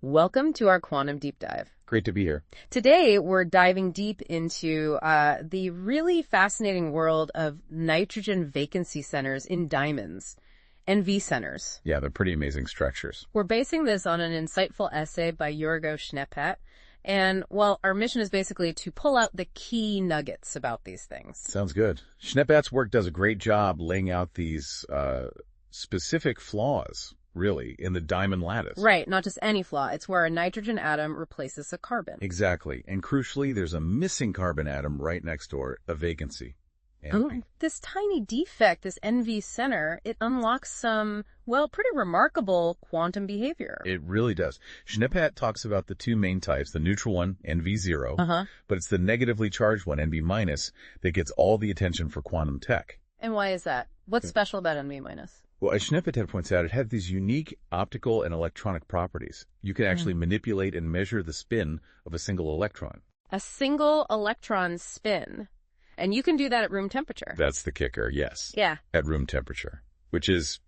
Welcome to our quantum deep dive. Great to be here. Today, we're diving deep into the really fascinating world of nitrogen vacancy centers in diamonds, NV centers. Yeah, they're pretty amazing structures. We're basing this on an insightful essay by Jorgo Schneeppert. And, well, our mission is basically to pull out the key nuggets about these things. Sounds good. Schneeppert's work does a great job laying out these specific flaws, really, in the diamond lattice. Right, not just any flaw. It's where a nitrogen atom replaces a carbon. Exactly. And crucially, there's a missing carbon atom right next door, a vacancy. This tiny defect, this NV center, it unlocks some, well, pretty remarkable quantum behavior. It really does. Schneeppert talks about the two main types, the neutral one, NV0, but it's the negatively charged one, NV-, that gets all the attention for quantum tech. And why is that? What's special about NV-? Well, as Schneeppert points out, it has these unique optical and electronic properties. You can actually manipulate and measure the spin of a single electron. A single electron spin. And you can do that at room temperature. That's the kicker, yes. Yeah. At room temperature, which is,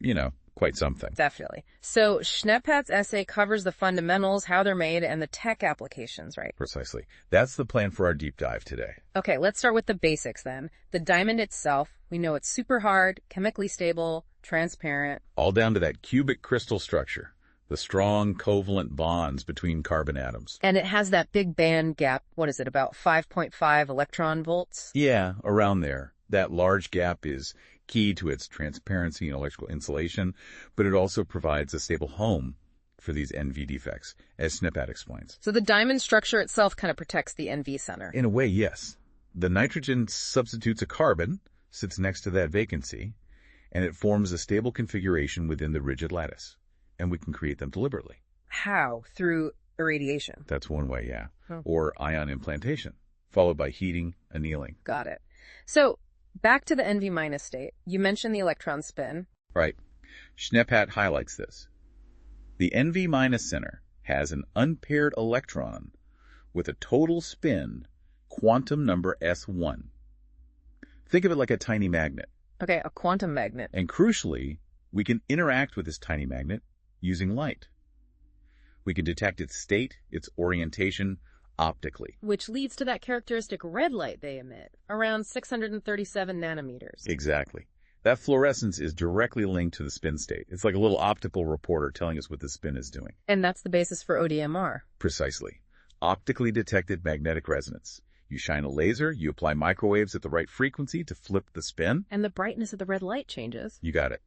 quite something. Definitely. So Schneeppert's essay covers the fundamentals, how they're made, and the tech applications, right? Precisely. That's the plan for our deep dive today. Okay, let's start with the basics then. The diamond itself, we know it's super hard, chemically stable, transparent. All down to that cubic crystal structure, the strong covalent bonds between carbon atoms. And it has that big band gap, what is it, about 5.5 electron volts? Yeah, around there. That large gap is key to its transparency and electrical insulation, but it also provides a stable home for these NV defects, as Schneeppert explains. So the diamond structure itself kind of protects the NV center. In a way, yes. The nitrogen substitutes a carbon, sits next to that vacancy, and it forms a stable configuration within the rigid lattice. And we can create them deliberately. How? Through irradiation? That's one way, yeah. Or ion implantation, followed by heating, annealing. Got it. So back to the NV- state. You mentioned the electron spin. Right. Schneeppert highlights this. The NV- center has an unpaired electron with a total spin quantum number S1. Think of it like a tiny magnet. Okay, a quantum magnet. And crucially, we can interact with this tiny magnet using light. We can detect its state, its orientation, optically. Which leads to that characteristic red light they emit, around 637 nanometers. Exactly. That fluorescence is directly linked to the spin state. It's like a little optical reporter telling us what the spin is doing. And that's the basis for ODMR. Precisely. Optically detected magnetic resonance. You shine a laser, you apply microwaves at the right frequency to flip the spin. And the brightness of the red light changes. You got it.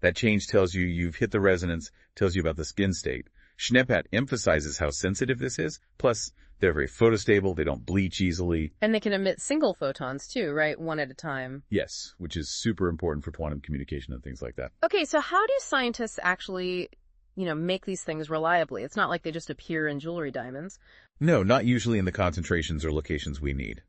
That change tells you you've hit the resonance, tells you about the spin state. Schneeppert emphasizes how sensitive this is. Plus, they're very photostable, they don't bleach easily. And they can emit single photons too, right? One at a time. Yes, which is super important for quantum communication and things like that. Okay, so how do scientists actually, make these things reliably? It's not like they just appear in jewelry diamonds. No, not usually in the concentrations or locations we need.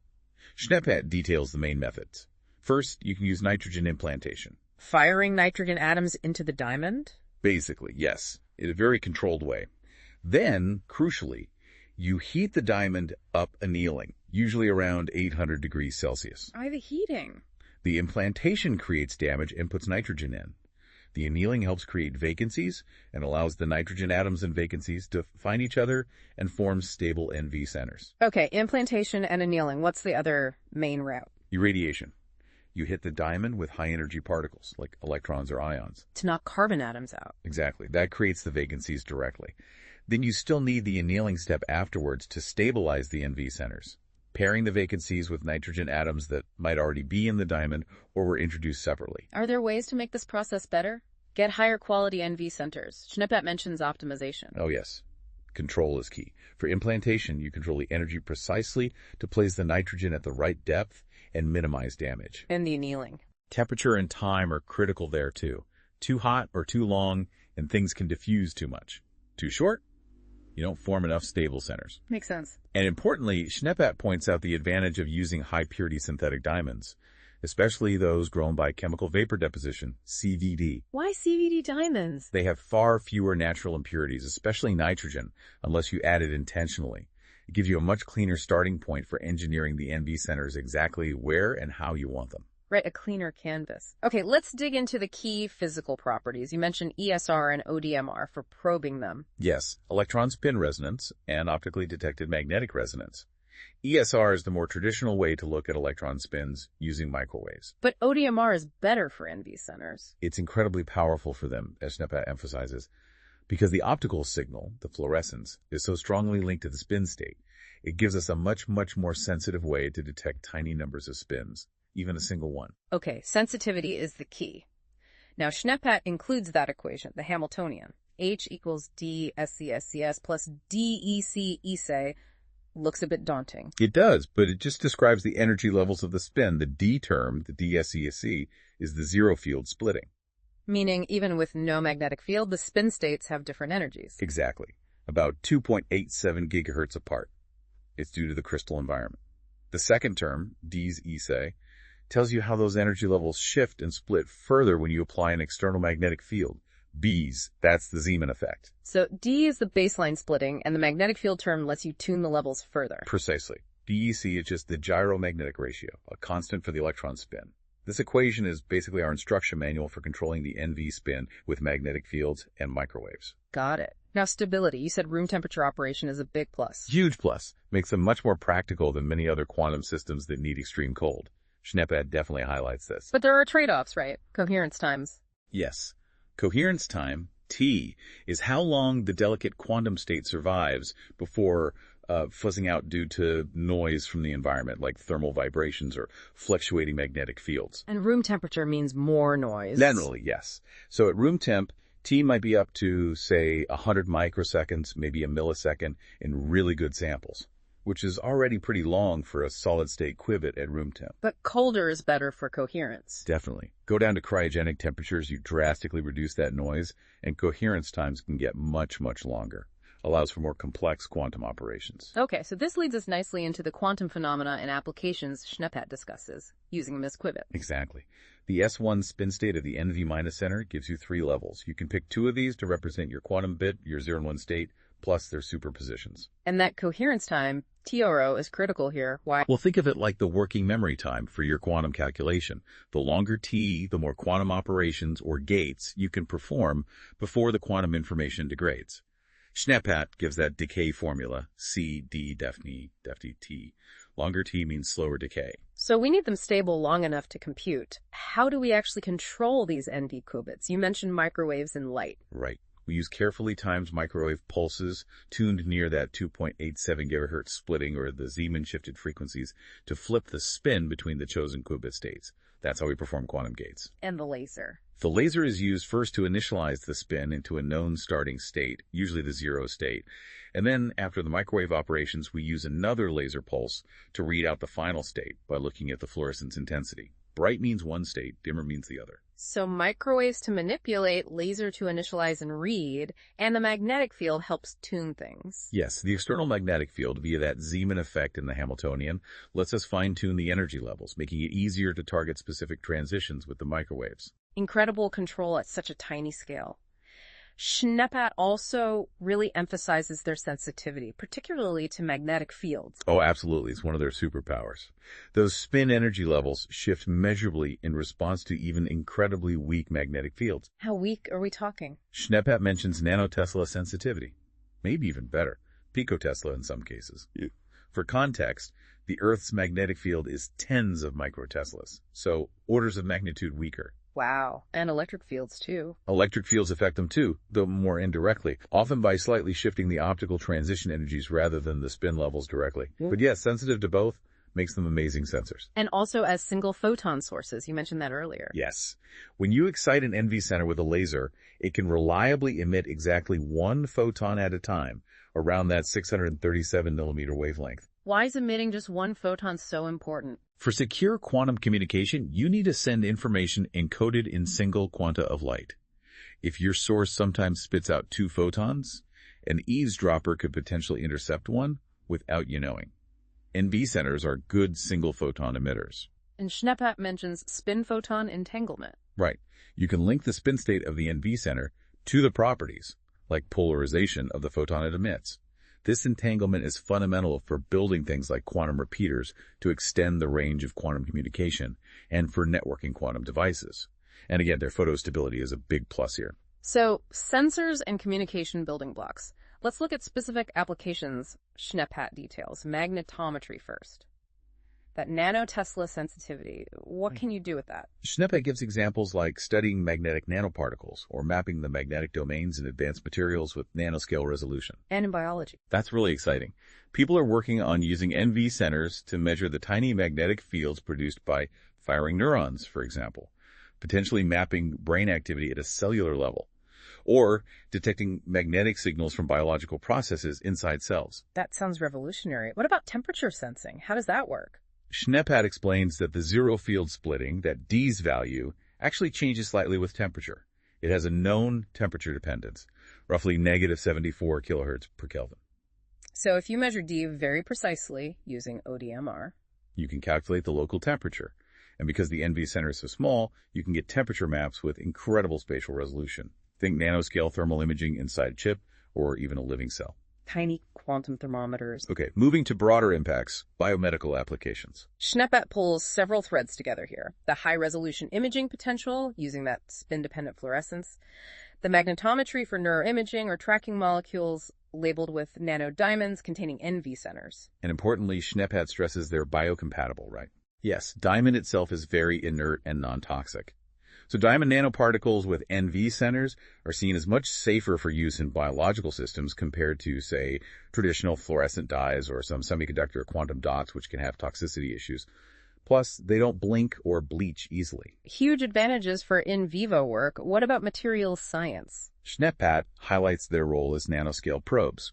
Schneeppert details the main methods. First, you can use nitrogen implantation. Firing nitrogen atoms into the diamond? Basically, yes, in a very controlled way. Then, crucially, you heat the diamond up annealing, usually around 800 degrees Celsius. Why the heating? The implantation creates damage and puts nitrogen in. The annealing helps create vacancies and allows the nitrogen atoms and vacancies to find each other and form stable NV centers. Okay, implantation and annealing. What's the other main route? Irradiation. You hit the diamond with high-energy particles, like electrons or ions. To knock carbon atoms out. Exactly. That creates the vacancies directly. Then you still need the annealing step afterwards to stabilize the NV centers, pairing the vacancies with nitrogen atoms that might already be in the diamond or were introduced separately. Are there ways to make this process better? Get higher quality NV centers. Schneeppert mentions optimization. Oh, yes. Control is key. For implantation, you control the energy precisely to place the nitrogen at the right depth and minimize damage. And the annealing. Temperature and time are critical there, too. Too hot or too long, and things can diffuse too much. Too short, you don't form enough stable centers. Makes sense. And importantly, Schneeppert points out the advantage of using high-purity synthetic diamonds, especially those grown by chemical vapor deposition, CVD. Why CVD diamonds? They have far fewer natural impurities, especially nitrogen, unless you add it intentionally. It gives you a much cleaner starting point for engineering the NV centers exactly where and how you want them. Right, a cleaner canvas. Okay, let's dig into the key physical properties. You mentioned ESR and ODMR for probing them. Yes, electron spin resonance and optically detected magnetic resonance. ESR is the more traditional way to look at electron spins using microwaves. But ODMR is better for NV centers. It's incredibly powerful for them, as Schneepat emphasizes, because the optical signal, the fluorescence, is so strongly linked to the spin state. It gives us a much more sensitive way to detect tiny numbers of spins, even a single one. Okay, sensitivity is the key. Now, Schneepat includes that equation, the Hamiltonian. H equals D SCSCS plus DEC ESA. Looks a bit daunting. It does, but it just describes the energy levels of the spin. The D term, the DSCSC, is the zero field splitting. Meaning, even with no magnetic field, the spin states have different energies. Exactly. About 2.87 gigahertz apart. It's due to the crystal environment. The second term, D's ESA, tells you how those energy levels shift and split further when you apply an external magnetic field. B's, that's the Zeeman effect. So D is the baseline splitting, and the magnetic field term lets you tune the levels further. Precisely. DEC is just the gyromagnetic ratio, a constant for the electron spin. This equation is basically our instruction manual for controlling the NV spin with magnetic fields and microwaves. Got it. Now, stability. You said room temperature operation is a big plus. Huge plus. Makes them much more practical than many other quantum systems that need extreme cold. Schneepat definitely highlights this. But there are trade-offs, right? Coherence times. Yes. Coherence time, T, is how long the delicate quantum state survives before fuzzing out due to noise from the environment, like thermal vibrations or fluctuating magnetic fields. And room temperature means more noise. Generally, yes. So at room temp, T might be up to, say, 100 microseconds, maybe a millisecond in really good samples, which is already pretty long for a solid-state qubit at room temp. But colder is better for coherence. Definitely. Go down to cryogenic temperatures, you drastically reduce that noise, and coherence times can get much longer. Allows for more complex quantum operations. Okay, so this leads us nicely into the quantum phenomena and applications Schneepat discusses, using them as qubits. Exactly. The S1 spin state of the NV- center gives you 3 levels. You can pick 2 of these to represent your quantum bit, your 0 and 1 state, plus their superpositions. And that coherence time, TRO, is critical here. Why? Well, think of it like the working memory time for your quantum calculation. The longer T, the more quantum operations or gates you can perform before the quantum information degrades. Schneepat gives that decay formula, C, D, definitely T. Longer T means slower decay. So we need them stable long enough to compute. How do we actually control these NV qubits? You mentioned microwaves and light. Right. We use carefully timed microwave pulses tuned near that 2.87 gigahertz splitting or the Zeeman shifted frequencies to flip the spin between the chosen qubit states. That's how we perform quantum gates. And the laser. The laser is used first to initialize the spin into a known starting state, usually the 0 state. And then, after the microwave operations, we use another laser pulse to read out the final state by looking at the fluorescence intensity. Bright means one state, dimmer means the other. So microwaves to manipulate, laser to initialize and read, and the magnetic field helps tune things. Yes, the external magnetic field, via that Zeeman effect in the Hamiltonian, lets us fine-tune the energy levels, making it easier to target specific transitions with the microwaves. Incredible control at such a tiny scale. Schneepat also really emphasizes their sensitivity, particularly to magnetic fields. Oh, absolutely. It's one of their superpowers. Those spin energy levels shift measurably in response to even incredibly weak magnetic fields. How weak are we talking? Schneepat mentions nanotesla sensitivity. Maybe even better. Picotesla in some cases. For context, the Earth's magnetic field is tens of microteslas, so orders of magnitude weaker. Wow. And electric fields, too. Electric fields affect them too, though more indirectly, often by slightly shifting the optical transition energies rather than the spin levels directly. But yes, sensitive to both makes them amazing sensors. And also as single photon sources. You mentioned that earlier. Yes. When you excite an NV center with a laser, it can reliably emit exactly 1 photon at a time around that 637 millimeter wavelength. Why is emitting just 1 photon so important? For secure quantum communication, you need to send information encoded in single quanta of light. If your source sometimes spits out 2 photons, an eavesdropper could potentially intercept one without you knowing. NV centers are good single photon emitters. And Schneepat mentions spin photon entanglement. Right. You can link the spin state of the NV center to the properties, like polarization of the photon it emits. This entanglement is fundamental for building things like quantum repeaters to extend the range of quantum communication and for networking quantum devices. And again, their photostability is a big plus here. So, sensors and communication building blocks. Let's look at specific applications, Schnepp details. Magnetometry first. That nanotesla sensitivity, what can you do with that? Schnepp gives examples like studying magnetic nanoparticles or mapping the magnetic domains in advanced materials with nanoscale resolution. And in biology. That's really exciting. People are working on using NV centers to measure the tiny magnetic fields produced by firing neurons, for example, potentially mapping brain activity at a cellular level, or detecting magnetic signals from biological processes inside cells. That sounds revolutionary. What about temperature sensing? How does that work? Schnepp explains that the zero field splitting, that D's value, actually changes slightly with temperature. It has a known temperature dependence, roughly negative 74 kilohertz per Kelvin. So if you measure D very precisely using ODMR, you can calculate the local temperature. And because the NV center is so small, you can get temperature maps with incredible spatial resolution. Think nanoscale thermal imaging inside a chip or even a living cell. Tiny quantum thermometers. Okay, moving to broader impacts, biomedical applications. Schnepp pulls several threads together here. The high-resolution imaging potential, using that spin-dependent fluorescence. The magnetometry for neuroimaging or tracking molecules labeled with nanodiamonds containing NV centers. And importantly, Schnepp stresses they're biocompatible, right? Yes, diamond itself is very inert and non-toxic. So diamond nanoparticles with NV centers are seen as much safer for use in biological systems compared to, say, traditional fluorescent dyes or some semiconductor or quantum dots, which can have toxicity issues. Plus, they don't blink or bleach easily. Huge advantages for in vivo work. What about materials science? Schnepp highlights their role as nanoscale probes,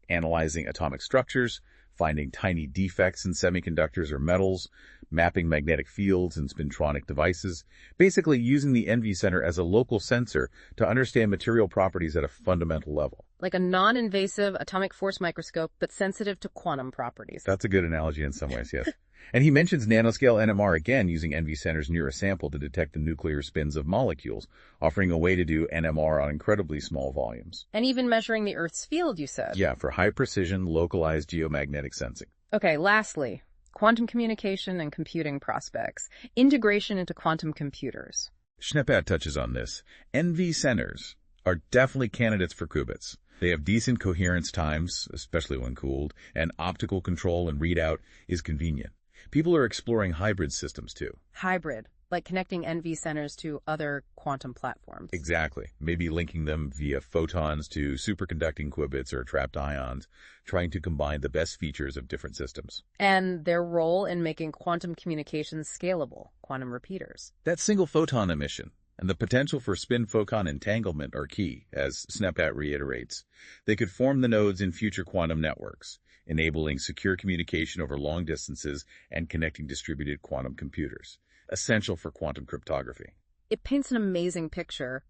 analyzing atomic structures, finding tiny defects in semiconductors or metals, mapping magnetic fields and spintronic devices, basically using the NV center as a local sensor to understand material properties at a fundamental level. Like a non-invasive atomic force microscope, but sensitive to quantum properties. That's a good analogy in some ways, yes. And he mentions nanoscale NMR again, using NV centers near a sample to detect the nuclear spins of molecules, offering a way to do NMR on incredibly small volumes. And even measuring the Earth's field, you said? Yeah, for high-precision, localized geomagnetic sensing. Okay, lastly, quantum communication and computing prospects. Integration into quantum computers. Schnepp touches on this. NV centers are definitely candidates for qubits. They have decent coherence times, especially when cooled, and optical control and readout is convenient. People are exploring hybrid systems too. Hybrid, like connecting NV centers to other quantum platforms. Exactly. Maybe linking them via photons to superconducting qubits or trapped ions, trying to combine the best features of different systems. And their role in making quantum communications scalable, quantum repeaters. That single photon emission and the potential for spin-photon entanglement are key, as Schnepp reiterates. They could form the nodes in future quantum networks, enabling secure communication over long distances and connecting distributed quantum computers, essential for quantum cryptography. It paints an amazing picture,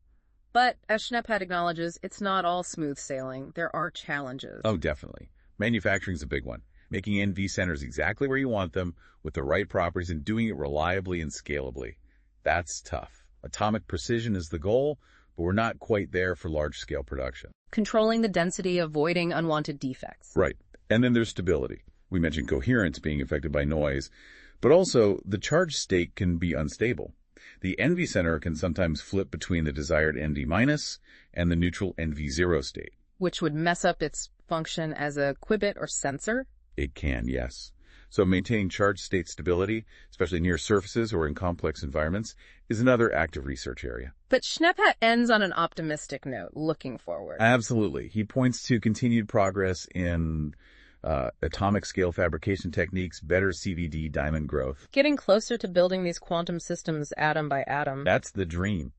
but as Schnepp acknowledges, it's not all smooth sailing. There are challenges. Oh, definitely. Manufacturing's a big one. Making NV centers exactly where you want them, with the right properties, and doing it reliably and scalably. That's tough. Atomic precision is the goal, but we're not quite there for large-scale production. Controlling the density, avoiding unwanted defects. Right. And then there's stability. We mentioned coherence being affected by noise, but also the charge state can be unstable. The NV center can sometimes flip between the desired ND- and the neutral NV0 state. Which would mess up its function as a qubit or sensor? It can, yes. So maintaining charge state stability, especially near surfaces or in complex environments, is another active research area. But Schnepp ends on an optimistic note, looking forward. Absolutely. He points to continued progress in atomic scale fabrication techniques, better CVD diamond growth. Getting closer to building these quantum systems atom by atom. That's the dream.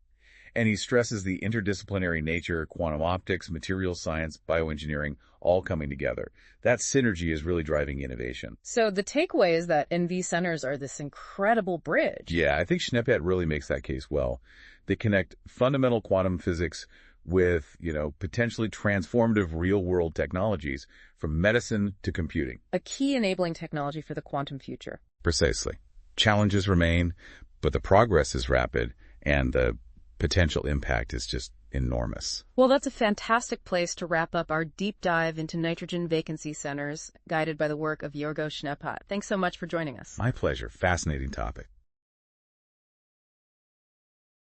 And he stresses the interdisciplinary nature, quantum optics, materials science, bioengineering, all coming together. That synergy is really driving innovation. So the takeaway is that NV centers are this incredible bridge. Yeah, I think Schnepp really makes that case well. They connect fundamental quantum physics with, potentially transformative real-world technologies from medicine to computing. A key enabling technology for the quantum future. Precisely. Challenges remain, but the progress is rapid, and the potential impact is just enormous. Well, that's a fantastic place to wrap up our deep dive into nitrogen vacancy centers, guided by the work of Yorgo Schneeppot. Thanks so much for joining us. My pleasure. Fascinating topic.